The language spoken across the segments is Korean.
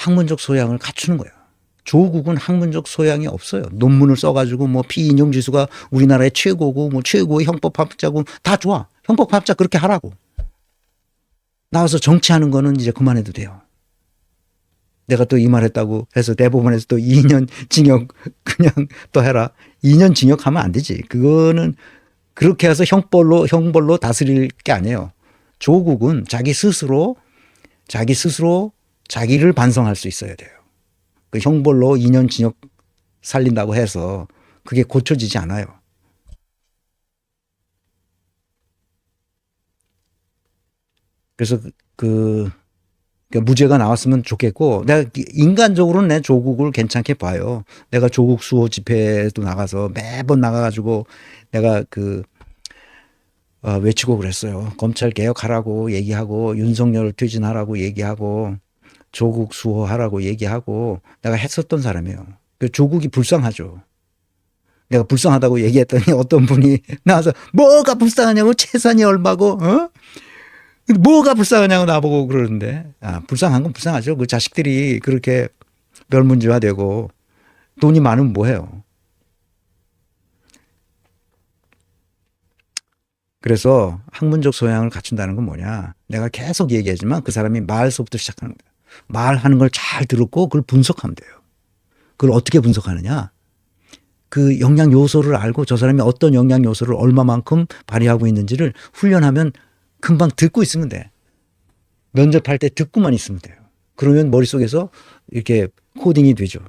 학문적 소양을 갖추는 거예요. 조국은 학문적 소양이 없어요. 논문을 써가지고 뭐 피인용 지수가 우리나라의 최고고 뭐 최고의 형법학자고 다 좋아. 형법학자 그렇게 하라고. 나와서 정치하는 거는 이제 그만해도 돼요. 내가 또 이 말 했다고 해서 대법원에서 또 2년 징역 그냥 또 해라. 2년 징역하면 안 되지. 그거는 그렇게 해서 형벌로 다스릴 게 아니에요. 조국은 자기 스스로 자기를 반성할 수 있어야 돼요. 그 형벌로 2년 징역 살린다고 해서 그게 고쳐지지 않아요. 그래서 무죄가 나왔으면 좋겠고, 내가 인간적으로는 내 조국을 괜찮게 봐요. 내가 조국 수호 집회도 나가서 매번 나가가지고 내가 외치고 그랬어요. 검찰 개혁하라고 얘기하고 윤석열 퇴진하라고 얘기하고 조국 수호하라고 얘기하고 내가 했었던 사람이에요. 조국이 불쌍하죠. 내가 불쌍하다고 얘기했더니 어떤 분이 나와서 뭐가 불쌍하냐고, 재산이 얼마고 뭐가 불쌍하냐고 나보고 그러는데, 불쌍한 건 불쌍하죠. 그 자식들이 그렇게 멸문지화되고 돈이 많으면 뭐해요. 그래서 학문적 소양을 갖춘다는 건 뭐냐. 내가 계속 얘기하지만 그 사람이 말서부터 시작하는 거예요. 말하는 걸 잘 듣고 그걸 분석하면 돼요. 그걸 어떻게 분석하느냐. 그 영양 요소를 알고 저 사람이 어떤 영양 요소를 얼마만큼 발휘하고 있는지를 훈련하면 금방 듣고 있으면 돼. 면접할 때 듣고만 있으면 돼요. 그러면 머릿속에서 이렇게 코딩이 되죠.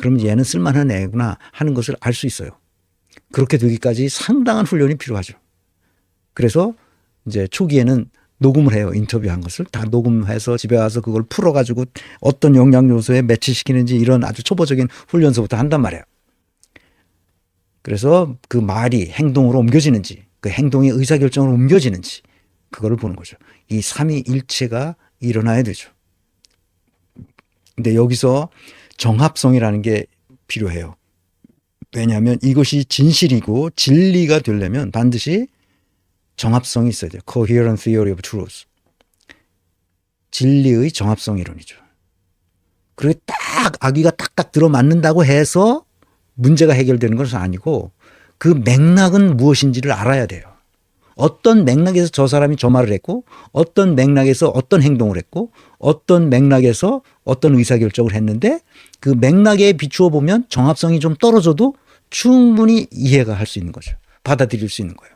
그럼 얘는 쓸만한 애구나 하는 것을 알 수 있어요. 그렇게 되기까지 상당한 훈련이 필요하죠. 그래서 이제 초기에는 녹음을 해요. 인터뷰한 것을 다 녹음해서 집에 와서 그걸 풀어가지고 어떤 영양 요소에 매치시키는지 이런 아주 초보적인 훈련서부터 한단 말이에요. 그래서 그 말이 행동으로 옮겨지는지, 그 행동이 의사결정으로 옮겨지는지 그거를 보는 거죠. 이 삼위일체가 일어나야 되죠. 근데 여기서 정합성이라는 게 필요해요. 왜냐하면 이것이 진실이고 진리가 되려면 반드시 정합성이 있어야 돼요. Coherent Theory of Truth. 진리의 정합성 이론이죠. 그리고 딱 아기가 딱딱 들어맞는다고 해서 문제가 해결되는 것은 아니고 그 맥락은 무엇인지를 알아야 돼요. 어떤 맥락에서 저 사람이 저 말을 했고 어떤 맥락에서 어떤 행동을 했고 어떤 맥락에서 어떤 의사결정을 했는데 그 맥락에 비추어 보면 정합성이 좀 떨어져도 충분히 이해가 할 수 있는 거죠. 받아들일 수 있는 거예요.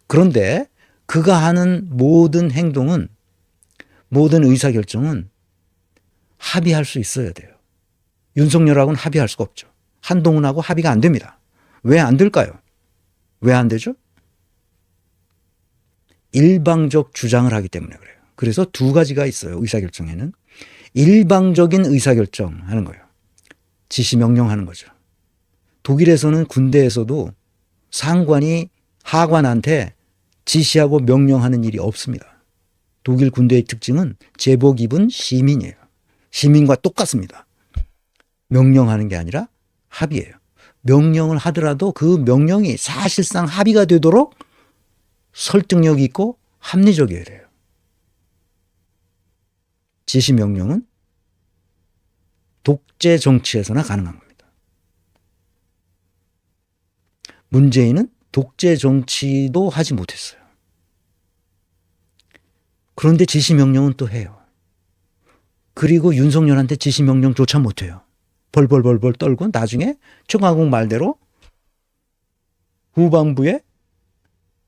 그런데 그가 하는 모든 행동은, 모든 의사결정은 합의할 수 있어야 돼요. 윤석열하고는 합의할 수가 없죠. 한동훈하고 합의가 안 됩니다. 왜 안 될까요? 왜 안 되죠? 일방적 주장을 하기 때문에 그래요. 그래서 두 가지가 있어요. 의사결정에는. 일방적인 의사결정 하는 거예요. 지시명령하는 거죠. 독일에서는 군대에서도 상관이 하관한테 지시하고 명령하는 일이 없습니다. 독일 군대의 특징은 제복 입은 시민이에요. 시민과 똑같습니다. 명령하는 게 아니라 합의예요. 명령을 하더라도 그 명령이 사실상 합의가 되도록 설득력이 있고 합리적이어야 돼요. 지시명령은 독재 정치에서나 가능한 겁니다. 문재인은 독재 정치도 하지 못했어요. 그런데 지시명령은 또 해요. 그리고 윤석열한테 지시명령조차 못해요. 벌벌 떨고 나중에 청와국 말대로 후반부에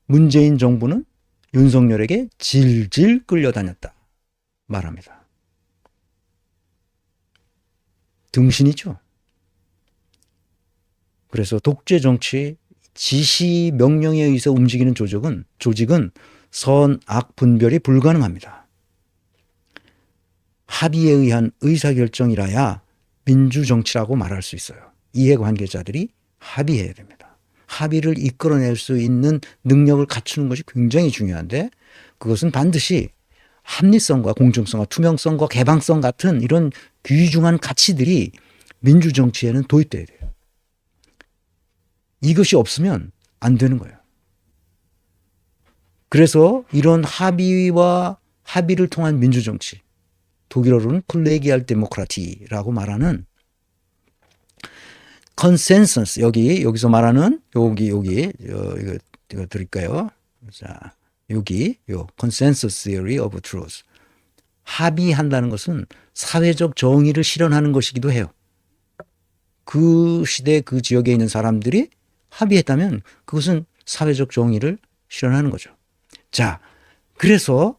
문재인 정부는 윤석열에게 질질 끌려다녔다 말합니다. 등신이죠. 그래서 독재 정치, 지시 명령에 의해서 움직이는 조직은 선악 분별이 불가능합니다. 합의에 의한 의사결정이라야 민주정치라고 말할 수 있어요. 이해관계자들이 합의해야 됩니다. 합의를 이끌어낼 수 있는 능력을 갖추는 것이 굉장히 중요한데 그것은 반드시 합리성과 공정성과 투명성과 개방성 같은 이런 귀중한 가치들이 민주정치에는 도입돼야 돼요. 이것이 없으면 안 되는 거예요. 그래서 이런 합의와 합의를 통한 민주정치, 독일어로는 콜레기알 데모크라티라고 말하는 컨센서스, 여기서 말하는 이거 드릴까요? 자, 요 consensus theory of truth. 합의한다는 것은 사회적 정의를 실현하는 것이기도 해요. 그 시대 그 지역에 있는 사람들이 합의했다면 그것은 사회적 정의를 실현하는 거죠. 자, 그래서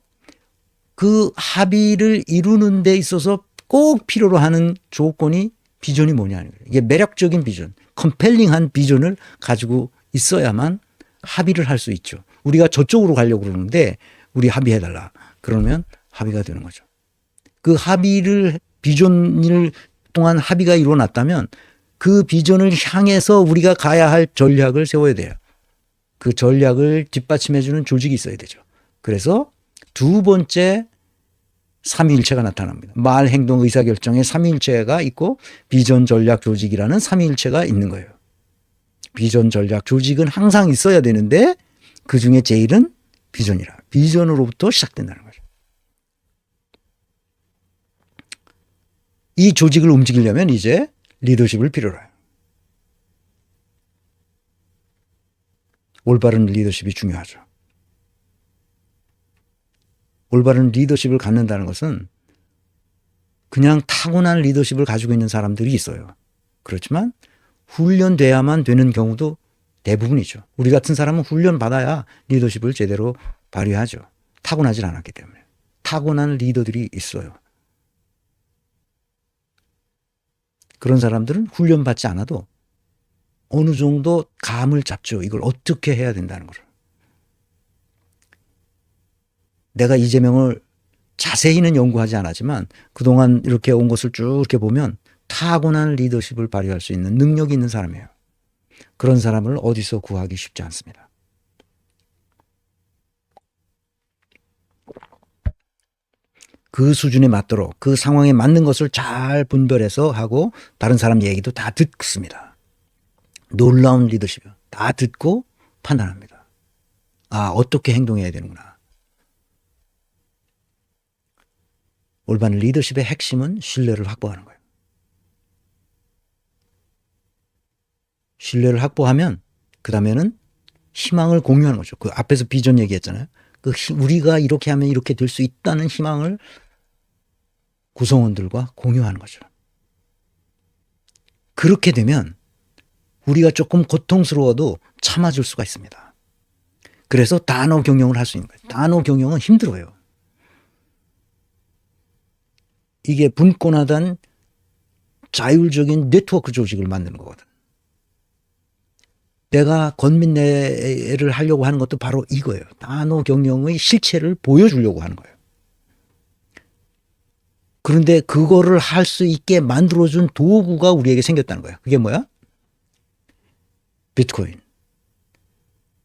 그 합의를 이루는 데 있어서 꼭 필요로 하는 조건이 비전이 뭐냐는 거예요. 이게 매력적인 비전, 컴펠링한 비전을 가지고 있어야만 합의를 할 수 있죠. 우리가 저쪽으로 가려고 그러는데 우리 합의해달라. 그러면 합의가 되는 거죠. 그 합의를 비전을 동안 합의가 이루어났다면 그 비전을 향해서 우리가 가야 할 전략을 세워야 돼요. 그 전략을 뒷받침해주는 조직이 있어야 되죠. 그래서 두 번째 삼위일체가 나타납니다. 말, 행동, 의사결정에 삼위일체가 있고 비전 전략 조직이라는 삼위일체가 있는 거예요. 비전 전략 조직은 항상 있어야 되는데 그중에 제일은 비전이라. 비전으로부터 시작된다는 거죠. 이 조직을 움직이려면 이제 리더십을 필요로 해요. 올바른 리더십이 중요하죠. 올바른 리더십을 갖는다는 것은 그냥 타고난 리더십을 가지고 있는 사람들이 있어요. 그렇지만 훈련돼야만 되는 경우도 대부분이죠. 우리 같은 사람은 훈련받아야 리더십을 제대로 발휘하죠. 타고나질 않았기 때문에. 타고난 리더들이 있어요. 그런 사람들은 훈련받지 않아도 어느 정도 감을 잡죠. 이걸 어떻게 해야 된다는 걸. 내가 이재명을 자세히는 연구하지 않았지만 그동안 이렇게 온 것을 쭉 이렇게 보면 타고난 리더십을 발휘할 수 있는 능력이 있는 사람이에요. 그런 사람을 어디서 구하기 쉽지 않습니다. 그 수준에 맞도록 그 상황에 맞는 것을 잘 분별해서 하고 다른 사람 얘기도 다 듣습니다. 놀라운 리더십이요. 다 듣고 판단합니다. 아, 어떻게 행동해야 되는구나. 올바른 리더십의 핵심은 신뢰를 확보하는 거예요. 신뢰를 확보하면 그 다음에는 희망을 공유하는 거죠. 그 앞에서 비전 얘기했잖아요. 우리가 이렇게 하면 이렇게 될 수 있다는 희망을 구성원들과 공유하는 거죠. 그렇게 되면 우리가 조금 고통스러워도 참아줄 수가 있습니다. 그래서 단어 경영을 할 수 있는 거예요. 단어 경영은 힘들어요. 이게 분권화된 자율적인 네트워크 조직을 만드는 거거든. 내가 권민내를 하려고 하는 것도 바로 이거예요. 단어 경영의 실체를 보여주려고 하는 거예요. 그런데 그거를 할 수 있게 만들어준 도구가 우리에게 생겼다는 거예요. 그게 뭐야? 비트코인,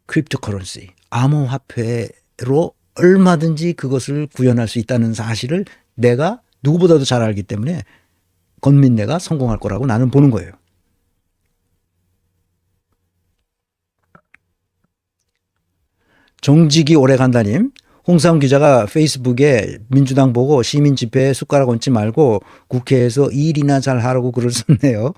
크립토커런시, 암호화폐로 얼마든지 그것을 구현할 수 있다는 사실을 내가 누구보다도 잘 알기 때문에 권민내가 성공할 거라고 나는 보는 거예요. 정직이 오래간다님, 홍사훈 기자가 페이스북에 민주당 보고 시민 집회에 숟가락 얹지 말고 국회에서 일이나 잘 하라고 글을 썼네요.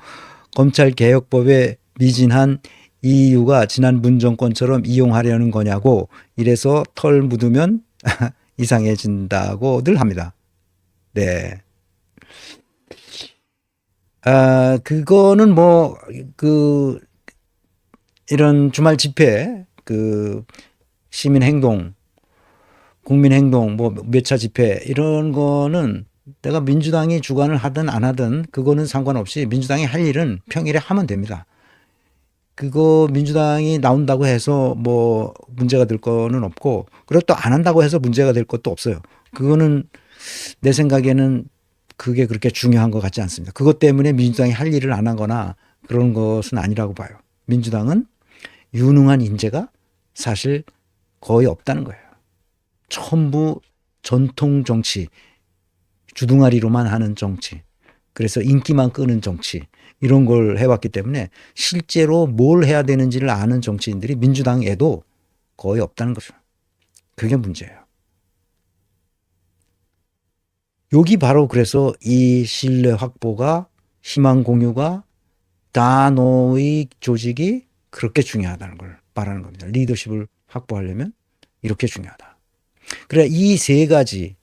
검찰개혁법에 미진한 이유가 지난 문정권처럼 이용하려는 거냐고, 이래서 털 묻으면 이상해진다고 늘 합니다. 네. 그거는 이런 주말 집회, 시민행동, 국민행동, 몇 차 집회, 이런 거는 내가 민주당이 주관을 하든 안 하든 그거는 상관없이 민주당이 할 일은 평일에 하면 됩니다. 그거 민주당이 나온다고 해서 문제가 될 거는 없고, 그리고 또 안 한다고 해서 문제가 될 것도 없어요. 그거는 내 생각에는 그게 그렇게 중요한 것 같지 않습니다. 그것 때문에 민주당이 할 일을 안 하거나 그런 것은 아니라고 봐요. 민주당은 유능한 인재가 사실 거의 없다는 거예요. 전부 전통 정치, 주둥아리로만 하는 정치, 그래서 인기만 끄는 정치, 이런 걸 해왔기 때문에 실제로 뭘 해야 되는지를 아는 정치인들이 민주당에도 거의 없다는 거죠. 그게 문제예요. 여기 바로 그래서 이 신뢰 확보가, 희망 공유가 단호의 조직이 그렇게 중요하다는 걸 말하는 겁니다. 리더십을 확보하려면 이렇게 중요하다. 그래, 이 세 가지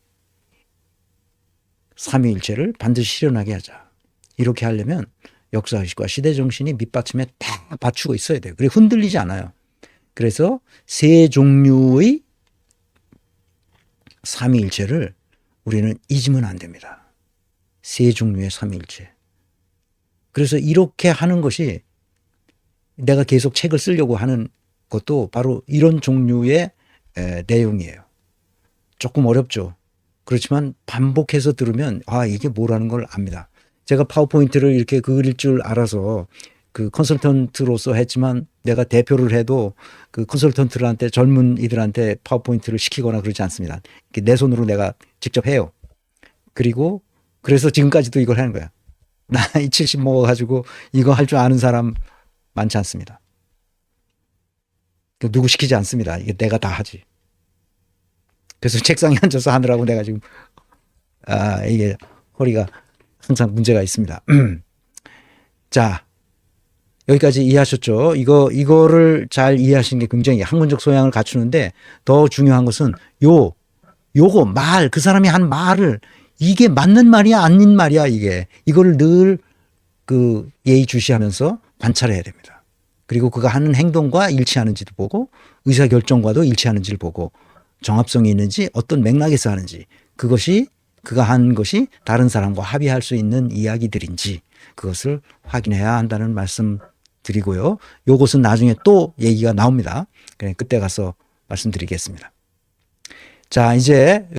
삼위일체를 반드시 실현하게 하자. 이렇게 하려면 역사의식과 시대정신이 밑받침에 다 받추고 있어야 돼요. 그리고 흔들리지 않아요. 그래서 세 종류의 삼위일체를 우리는 잊으면 안 됩니다. 세 종류의 삼위일체. 그래서 이렇게 하는 것이 내가 계속 책을 쓰려고 하는 것도 바로 이런 종류의 내용이에요. 조금 어렵죠. 그렇지만 반복해서 들으면 이게 뭐라는 걸 압니다. 제가 파워포인트를 이렇게 그릴 줄 알아서 그 컨설턴트로서 했지만 내가 대표를 해도 그 컨설턴트들한테 젊은 이들한테 파워포인트를 시키거나 그러지 않습니다. 내 손으로 내가 직접 해요. 그리고 그래서 지금까지도 이걸 하는 거야. 나이 70 먹어가지고 이거 할 줄 아는 사람 많지 않습니다. 누구 시키지 않습니다. 이게 내가 다 하지. 그래서 책상에 앉아서 하느라고 내가 지금 이게 허리가 항상 문제가 있습니다. 자, 여기까지 이해하셨죠? 이거를 잘 이해하시는 게 굉장히 학문적 소양을 갖추는데 더 중요한 것은 요거 말, 그 사람이 한 말을 이게 맞는 말이야, 아닌 말이야, 이거를 늘 그 예의주시하면서 관찰해야 됩니다. 그리고 그가 하는 행동과 일치하는지도 보고 의사결정과도 일치하는지를 보고 정합성이 있는지 어떤 맥락에서 하는지 그가 한 것이 다른 사람과 합의할 수 있는 이야기들인지 그것을 확인해야 한다는 말씀 드리고요. 요것은 나중에 또 얘기가 나옵니다. 그때 가서 말씀드리겠습니다. 자, 이제